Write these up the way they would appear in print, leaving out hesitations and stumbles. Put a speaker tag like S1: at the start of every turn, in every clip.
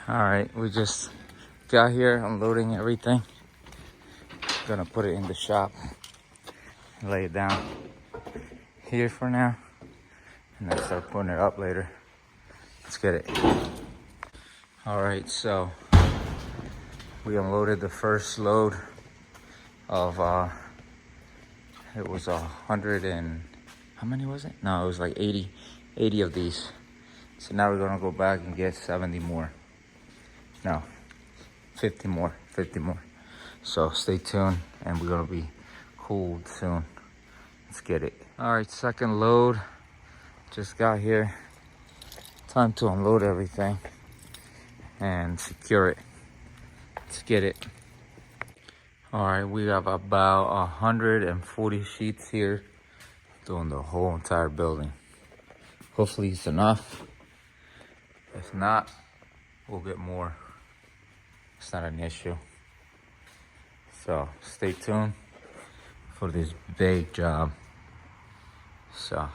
S1: All right, we just got here, unloading everything. Gonna put it in the shop, lay it down here for now, and then start putting it up later. Let's get it. All right, so we unloaded the first load of it was 100 and how many was it? No, it was like 80 of these. So now we're gonna go back and get 70 more. No, 50 more. So stay tuned, and we're gonna be cooled soon. Let's get it. All right, second load just got here. Time to unload everything and secure it. Let's get it. All right, we have about 140 sheets here doing the whole entire building. Hopefully it's enough. If not, we'll get more. It's not an issue. So stay tuned for this big job. So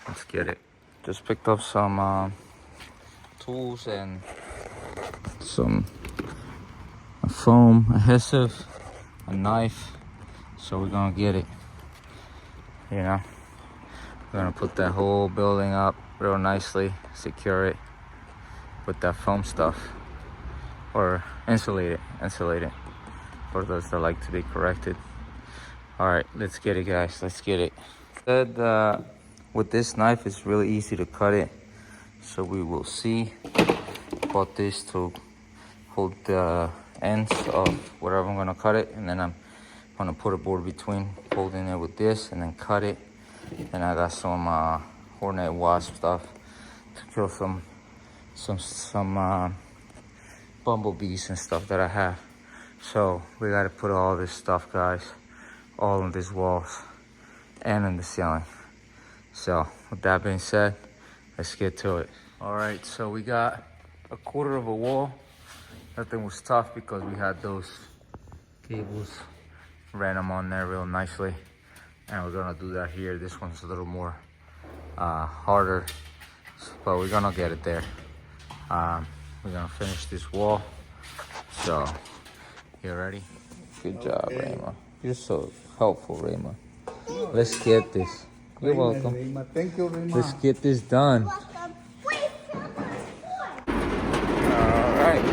S1: let's get it. Just picked up some tools and some foam adhesive, a knife. So we're gonna get it. You know, we're gonna put that whole building up real nicely, secure it with that foam stuff, or insulate it for those that like to be corrected. All right, let's get it, guys. Let's get it. Said with this knife, it's really easy to cut it. So we will see. Bought this to hold the ends of wherever I'm gonna cut it, and then I'm gonna put a board between, holding it with this, and then cut it. And I got some hornet wasp stuff to kill some bumblebees and stuff that I have. So we gotta put all this stuff, guys, all on these walls and in the ceiling. So with that being said, let's get to it. All right, so we got a quarter of a wall. That thing was tough because we had those cables, ran them on there real nicely, and we're gonna do that here. This one's a little more harder, but we're gonna get it there. We're gonna finish this wall. So you ready? Good job, Rayma. You're so helpful, Rayma. Let's get this. You're welcome.
S2: Thank you very much.
S1: Let's get this done. Alright.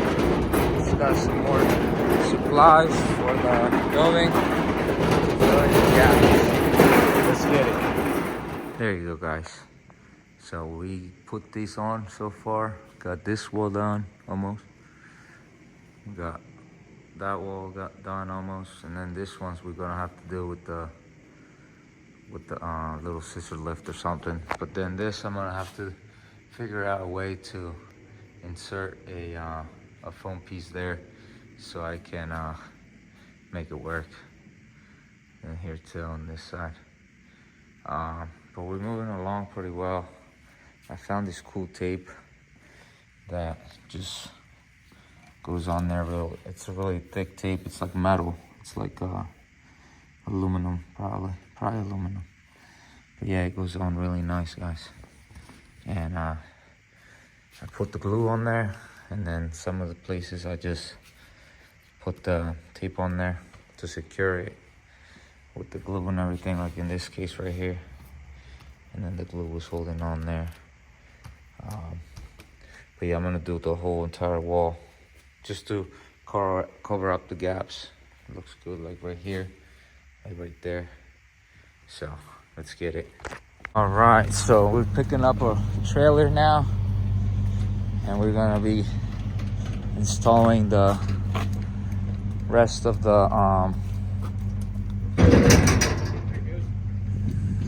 S1: Just got some more supplies for the building. Let's get it. There you go, guys. So we put these on so far. Got this wall done almost. Got that wall got done almost, and then this one's we're gonna have to deal with the little scissor lift or something. But then this, I'm gonna have to figure out a way to insert a foam piece there so I can make it work. And here too on this side. But we're moving along pretty well. I found this cool tape that just goes on there it's a really thick tape. It's like metal. It's like aluminum, probably aluminum. But yeah, it goes on really nice, guys. And I put the glue on there, and then some of the places I just put the tape on there to secure it with the glue and everything, like in this case right here. And then the glue was holding on there. But yeah, I'm gonna do the whole entire wall just to cover up the gaps. It looks good, like right here, like right there. So let's get it. All right, so we're picking up a trailer now, and we're gonna be installing the rest of the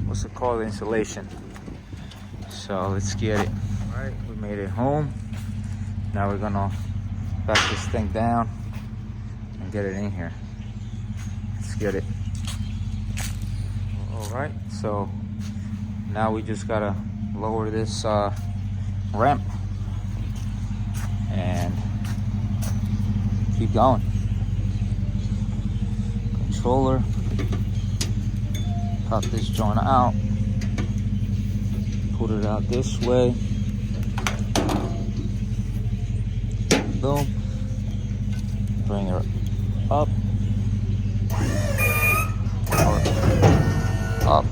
S1: what's it called, insulation. So let's get it. All right, we made it home. Now we're gonna back this thing down and get it in here. Let's get it. All right, so now we just gotta lower this ramp and keep going. Controller, pop this joint out, put it out this way. Boom. Bring her up. Or up.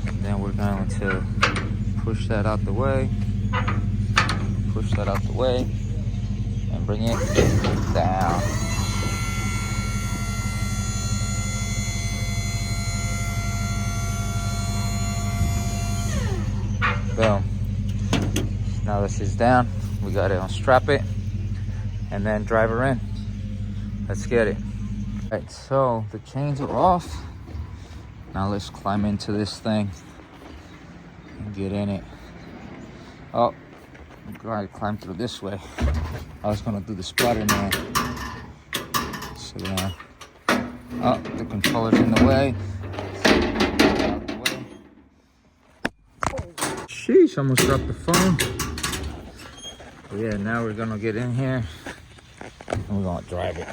S1: And then we're going to push that out the way. Push that out the way. And bring it down. Boom. Now this is down. We gotta unstrap it and then drive her in. Let's get it. All right, so the chains are off. Now let's climb into this thing and get in it. Oh, I'm gonna climb through this way. I was gonna do the Spider-Man. So yeah. Oh, the controller's in the way. Out the way. Sheesh, almost dropped the phone. But yeah, now we're gonna get in here and we're gonna drive it.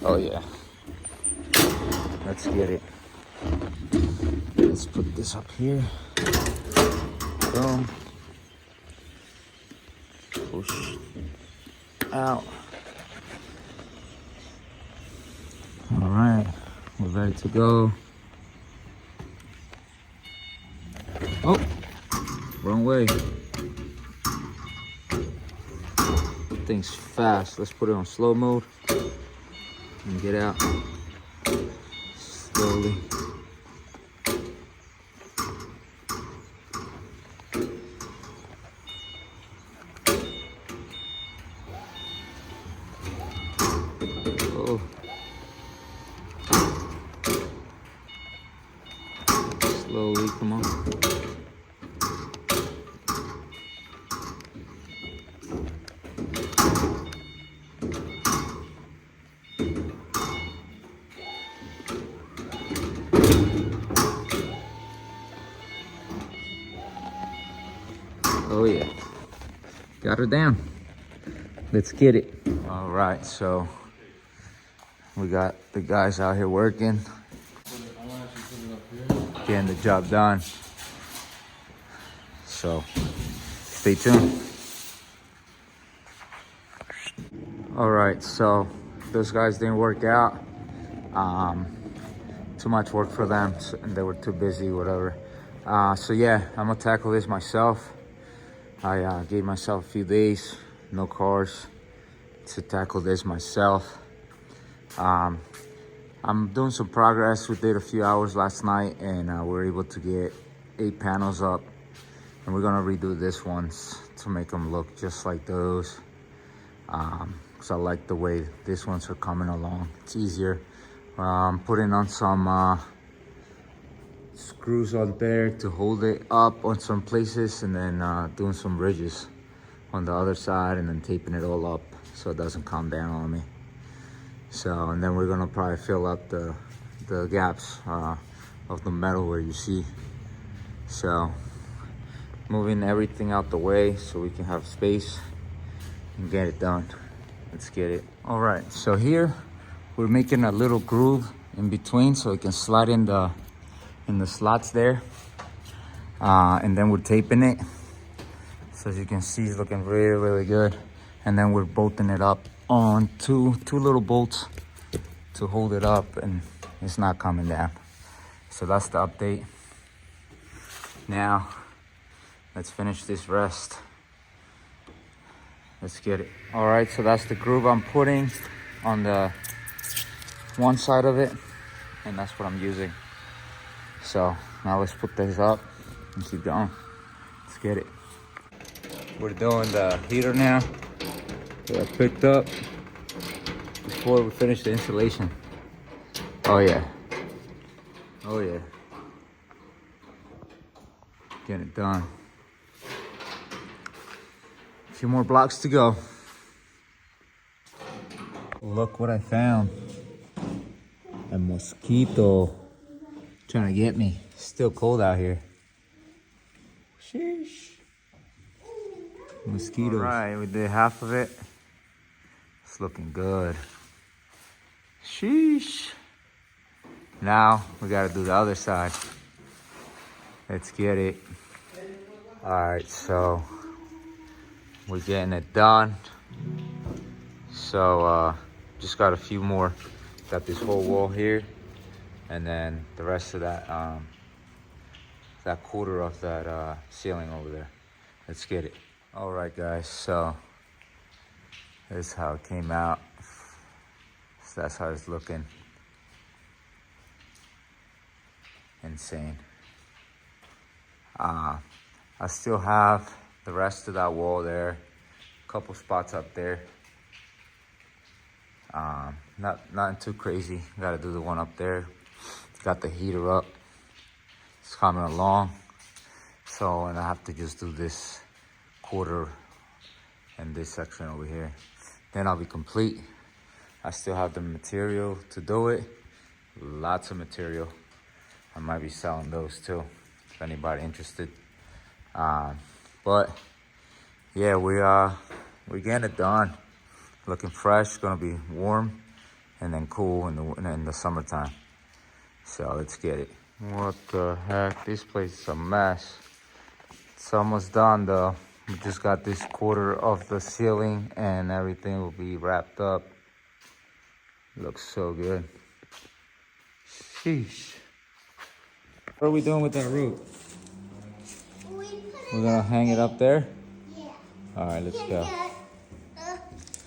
S1: Oh yeah. Let's get it. Let's put this up here. Boom. Push out. All right, we're ready to go. Oh, wrong way. Thing's fast. Let's put it on slow mode and get out slowly. Oh. Slowly, come on. Oh yeah, got her down. Let's get it. All right, so we got the guys out here working, getting the job done. So stay tuned. All right, so those guys didn't work out. Too much work for them, and they were too busy, whatever. So yeah, I'm gonna tackle this myself. I gave myself a few days, no cars, to tackle this myself. I'm doing some progress. We did a few hours last night, and we were able to get 8 panels up, and we're gonna redo this ones to make them look just like those. Because I like the way these ones are coming along. It's easier. Putting on some screws on there to hold it up on some places, and then doing some ridges on the other side, and then taping it all up so it doesn't come down on me. So, and then we're gonna probably fill up the gaps of the metal where you see. So, moving everything out the way so we can have space and get it done. Let's get it. All right, so here we're making a little groove in between so it can slide in the slots there. And then we're taping it. So as you can see, it's looking really, really good. And then we're bolting it up on two little bolts to hold it up, and it's not coming down. So that's the update. Now, let's finish this rest. Let's get it. All right, so that's the groove I'm putting on the one side of it, and that's what I'm using. So now let's put this up and keep going. Let's get it. We're doing the heater now that I picked up before we finish the insulation. Oh yeah. Oh yeah. Get it done. A few more blocks to go. Look what I found. A mosquito trying to get me. Still cold out here. Sheesh. Mosquitoes. All right, we did half of it. It's looking good. Sheesh. Now we gotta do the other side. Let's get it. All right, so we're getting it done. So just got a few more. Got this whole wall here, and then the rest of that quarter of that ceiling over there. Let's get it. All right, guys, so this is how it came out. So that's how it's looking. Insane. I still have the rest of that wall there. A couple spots up there. Nothing too crazy. Gotta do the one up there. Got the heater up. It's coming along. So, and I have to just do this quarter and this section over here. Then I'll be complete. I still have the material to do it. Lots of material. I might be selling those too, if anybody interested. But yeah, we're getting it done. Looking fresh, gonna be warm and then cool in the summertime. So let's get it. What the heck? This place is a mess. It's almost done though. We just got this quarter of the ceiling and everything will be wrapped up. Looks so good. Sheesh. What are we doing with that roof? We're gonna hang it up there?
S2: Yeah.
S1: All right, let's go.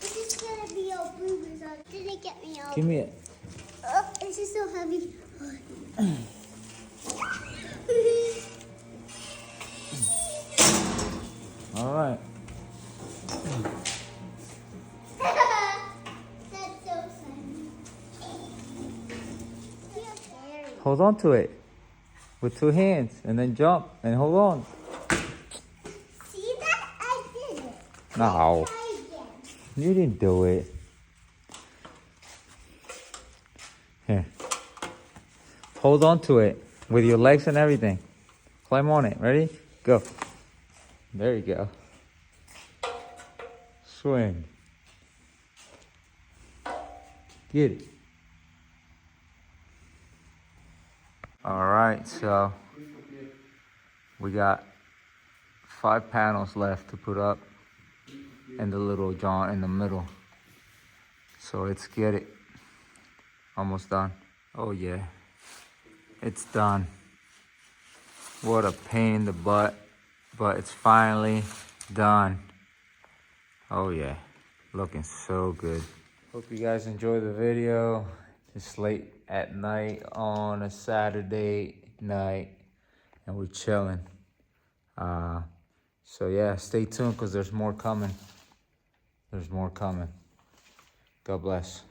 S2: This is gonna be all blueberries on it. Did it get me all?
S1: Give me it.
S2: It's just so heavy.
S1: All right.
S2: That's so funny.
S1: Hold on to it with 2 hands and then jump and hold on.
S2: See that? I did it.
S1: No,
S2: Try again.
S1: you didn't do it. Here. Hold on to it with your legs and everything. Climb on it. Ready? Go. There you go. Swing. Get it. All right, so we got 5 panels left to put up and the little John in the middle. So let's get it. Almost done. Oh yeah, it's done. What a pain in the butt, but it's finally done. Oh yeah, looking so good. Hope you guys enjoy the video. It's late at night on a Saturday night and we're chilling. So yeah, stay tuned because there's more coming. There's more coming. God bless.